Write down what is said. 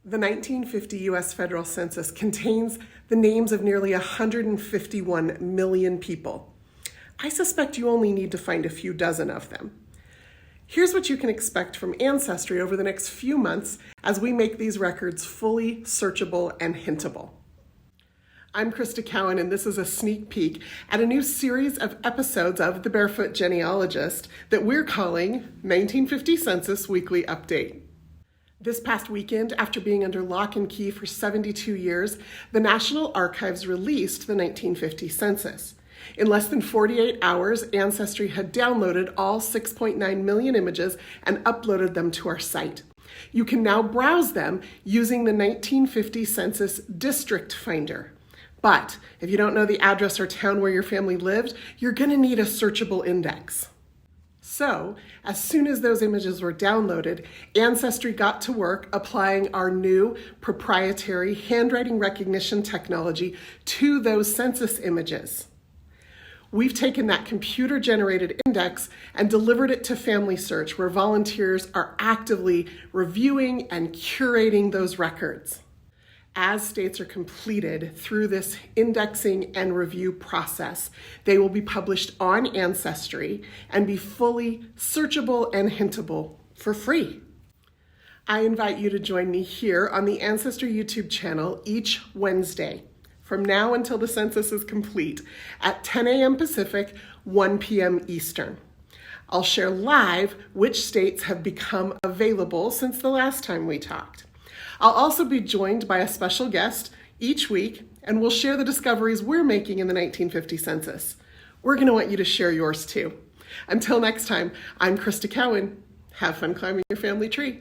The 1950 U.S. federal census contains the names of nearly 151 million people. I suspect you only need to find a few dozen of them. Here's what you can expect from Ancestry over the next few months as we make these records fully searchable and hintable. I'm Krista Cowan, and this is a sneak peek at a new series of episodes of The Barefoot Genealogist that we're calling 1950 Census Weekly Update. This past weekend, after being under lock and key for 72 years, the National Archives released the 1950 census. In less than 48 hours, Ancestry had downloaded all 6.9 million images and uploaded them to our site. You can now browse them using the 1950 Census District Finder. But if you don't know the address or town where your family lived, you're going to need a searchable index. So, as soon as those images were downloaded, Ancestry got to work applying our new proprietary handwriting recognition technology to those census images. We've taken that computer-generated index and delivered it to Family Search, where volunteers are actively reviewing and curating those records. As states are completed through this indexing and review process, they will be published on Ancestry and be fully searchable and hintable for free. I invite you to join me here on the Ancestry YouTube channel each Wednesday, from now until the census is complete, at 10 a.m. Pacific, 1 p.m. Eastern. I'll share live which states have become available since the last time we talked. I'll also be joined by a special guest each week, and we'll share the discoveries we're making in the 1950 census. We're going to want you to share yours too. Until next time, I'm Krista Cowan. Have fun climbing your family tree.